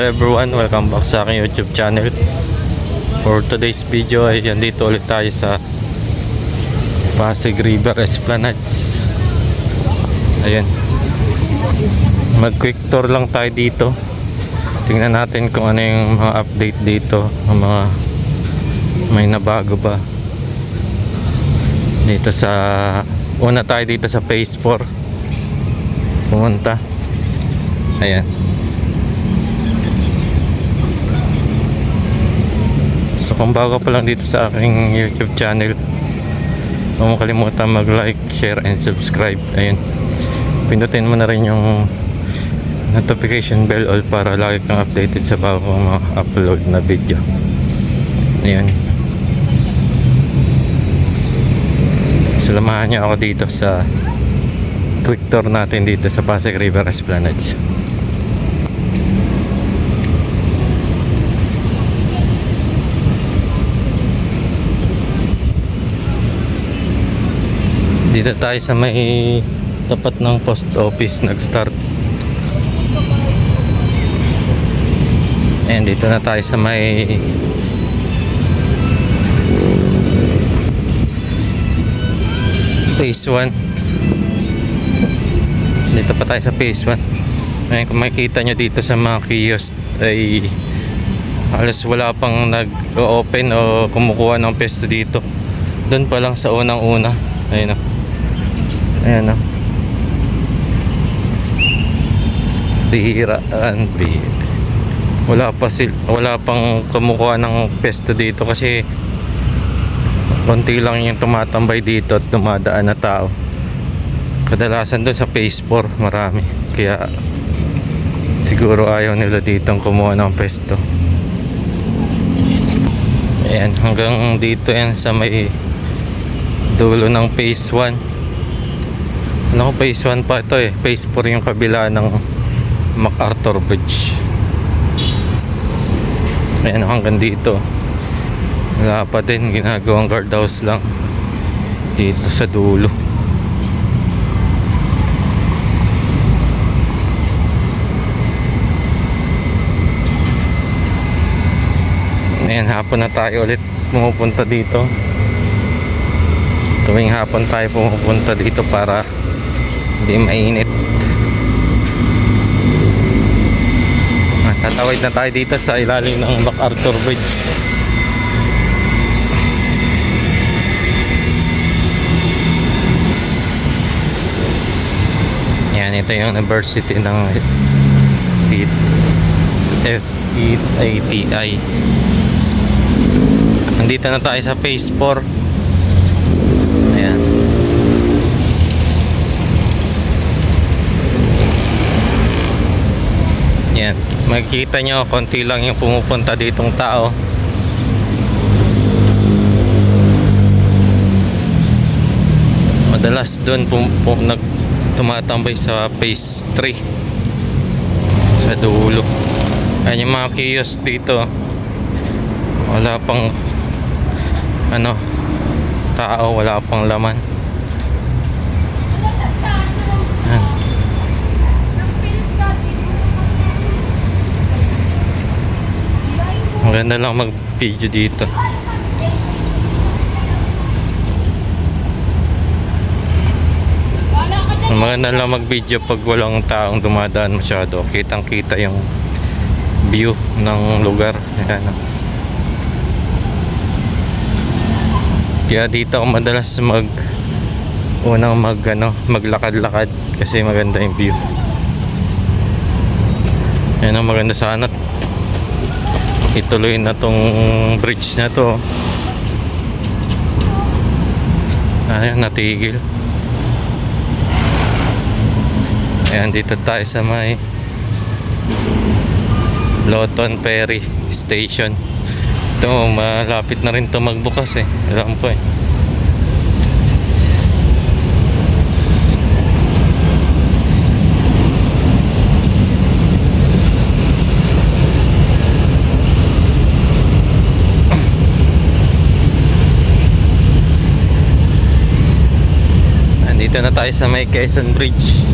everyone, welcome back sa aking YouTube channel. For today's video ay andito ulit tayo sa Pasig River Esplanades. Ayan, mag quick tour lang tayo dito. Tingnan natin kung ano yung mga update dito, ang mga may nabago ba dito sa una tayo dito sa phase 4 pumunta. Ayan, so kung bago pa lang dito sa aking YouTube channel, huwag mo kalimutan mag-like, share, and subscribe. Ayun, pindutin mo na rin yung notification bell all para lagi kang updated sa bagong mga upload na video. Ayun, salamahan niyo ako dito sa quick tour natin dito sa Pasig River Esplanades. Dito tayo sa may tapat ng post office nag-start. And dito na tayo sa may phase 1. Dito pa tayo sa phase 1. Ayan, kung makikita nyo dito sa mga kiosk ay halos wala pang nag-open o kumukuha ng pesto dito. Doon pa lang sa unang-una. Ayun o. Ayan o. Bihiraan. Wala pang kumukuha ng pesto dito kasi konti lang yung tumatambay dito at dumadaan na tao. Kadalasan doon sa phase 4 marami, kaya siguro ayaw nila ditong kumuha ng pesto. Ayan, hanggang dito yan sa may dulo ng phase 1. Ano, phase 1 pa ito eh. Phase 4 yung kabila ng MacArthur Bridge. Ayan, hanggang dito wala pa din, ginagawang guardhouse lang dito sa dulo. Ayan, hapon na tayo ulit pumupunta dito. Tuwing hapon tayo pumupunta dito para hindi mainit. Tatawid na tayo dito sa ilalim ng MacArthur Bridge. Yan, ito yung university ng FEITI. Nandito na tayo sa phase 4. Ayan. Yan, makikita nyo konti lang yung pumupunta ditong tao. Madalas doon tumatambay sa phase 3 sa dulo. Ayan yung mga kiosk dito, wala pang tao, wala pang laman. Ayan. Maganda lang mag video dito. Maganda lang mag video pag walang taong dumadaan masyado, kitang kita yung view ng lugar. Ayan. Kaya dito ako madalas maglakad-lakad kasi maganda yung view. Ayan, ang maganda sana ituloy na tong bridge na to. Ayan, natigil. Ayan, dito tayo sa may Loton Ferry Station. Ito, malapit na rin to magbukas eh. Alam ko eh. Dito na tayo sa may Quezon Bridge.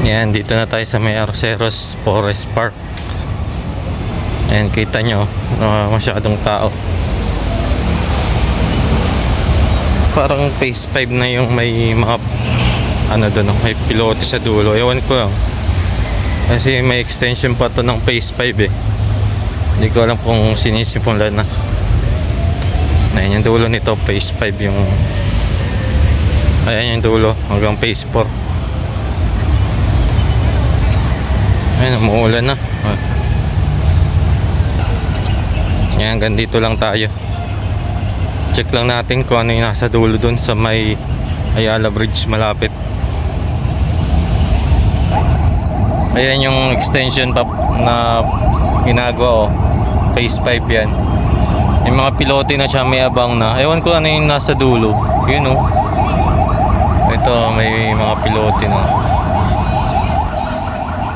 Yan, dito na tayo sa may Arceros Forest Park. Ayan, kita nyo, masyadong tao. Parang phase 5 na yung may mga ano doon, may pilote sa dulo. Ewan ko lang. Kasi may extension pa to ng phase 5 eh. Hindi ko alam kung sinisimulan na. Ayan yung dulo nito, phase 5 yung... Ayan yung dulo, hanggang phase 4. Ayan, umuulan na. Ayan, hanggang dito lang tayo. Check lang natin kung ano yung nasa dulo dun sa may Ayala Bridge malapit. Ayan yung extension pa na ginagawa, oh. Phase 5 yan. Yung mga pilote na siya, may abang na. Ewan ko ano yung nasa dulo. Yun, oh. Ito, may mga pilote na.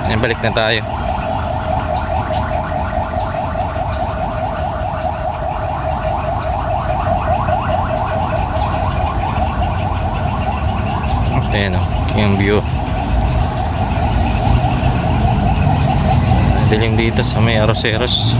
Ayan, balik na tayo. Ayan, oh. Yung view. Dilim dito sa may Arceros.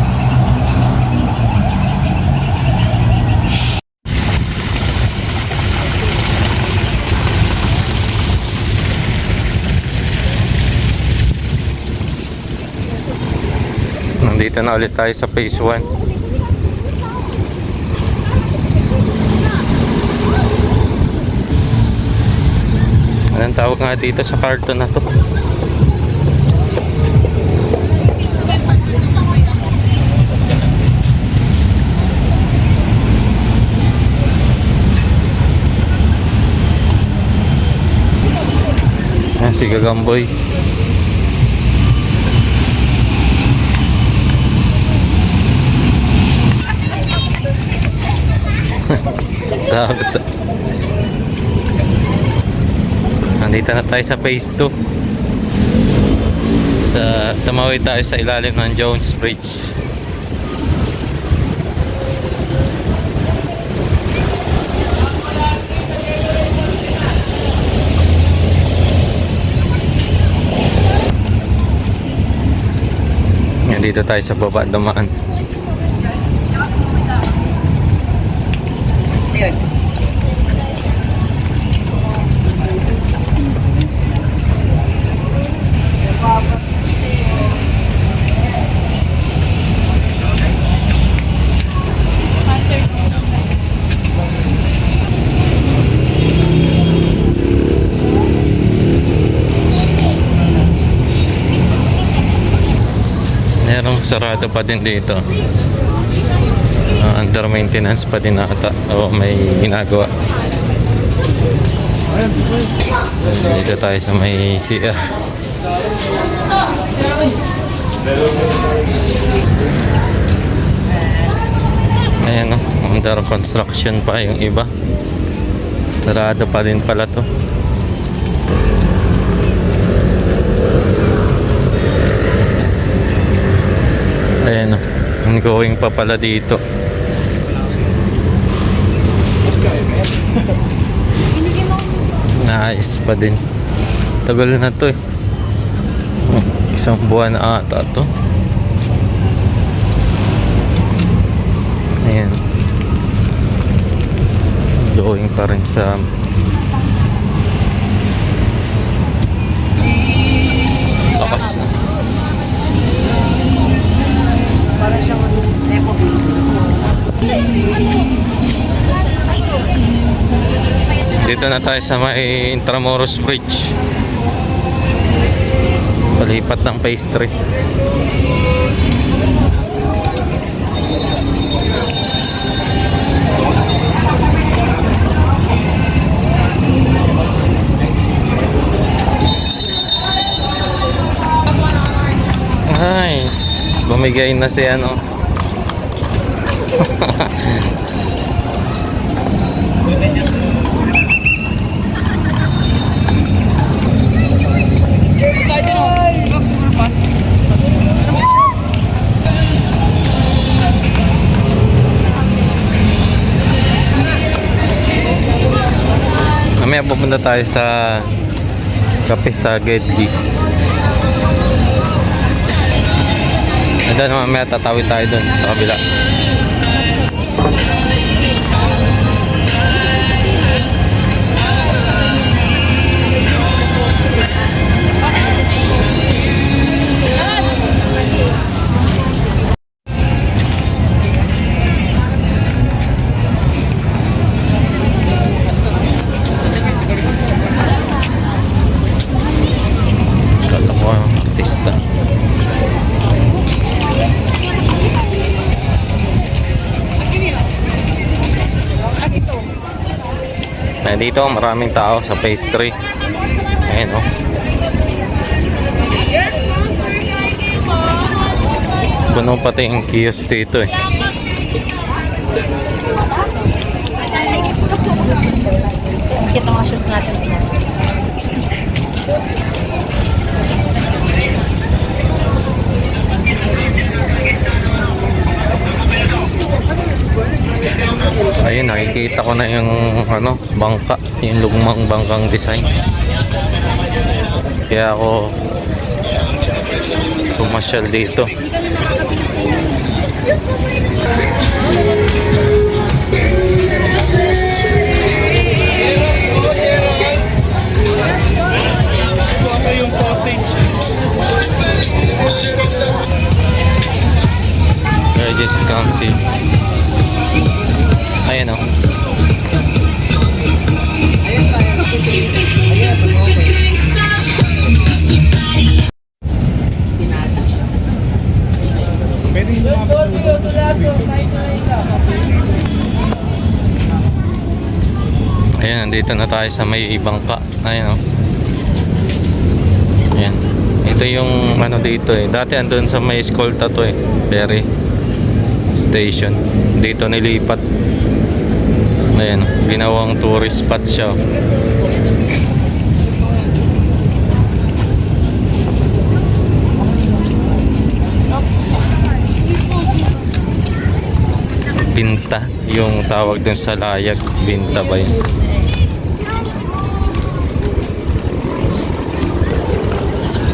Nandito na ulit tayo sa phase 1. Anong tawag nga dito sa karton na to? Si Gagamboy. Takot. Nandito na tayo sa phase 2. Tumawid tayo sa ilalim ng Jones Bridge. Dito tayo sa baba dumaan. Merong sarado pa din dito. Under maintenance pa din ata. O may ginagawa. Dito tayo sa may CR. Ayan, o. Under construction pa yung iba. Sarado pa din pala to. Ayan, ongoing pa pala dito. Nice pa din. Tagal na to eh. Isang buwan na ata to. Ayan. Ongoing pa rin sa lakas na. Para siyang Epo. Dito na tayo sa may Intramuros Bridge. Palipat ng phase 3. Ay, bumigay na si ano. Mamaya pupunta tayo sa Kape sa Gedli. And then mamaya tatawid tayo dun sa kabila. Kala ko artista. Dito maraming tao sa pastry. Ayan oh. Puno pati yung kiosk dito eh. Kita mga shoes natin. Ayun, nakikita ko na yung ano, bangka, yung lugmang bangkang design. Kaya ako pumasyal dito. I just can't see. Ayan o. Ayan, nandito na tayo sa may bangka. Ayan o. Ayan. Ito yung ano dito eh. Dati andun sa may eskolta to eh. Ferry station. Dito nilipat. Ayan, ginawang tourist spot siya. Binta, yung tawag dun sa layag. Binta ba yun?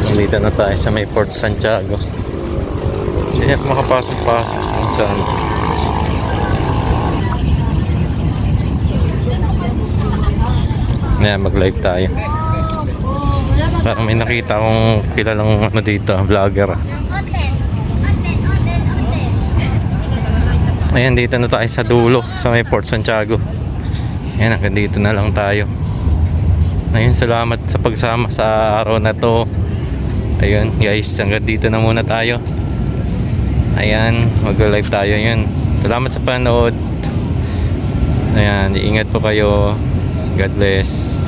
Nandito na tayo sa may Port Santiago. Hindi makapasok-pasok kung saan. Ngayon mag-live tayo. Parang may nakita akong kilalang ano dito, vlogger. Ayan, dito na tayo sa dulo, sa may Port Santiago. Ayan, hanggang dito na lang tayo. Ayun, salamat sa pagsama sa araw na to. Ayun guys, hanggang dito na muna tayo. Ayan, mag-live tayo yun. Salamat sa panood. Ayan, ingat po kayo. God bless.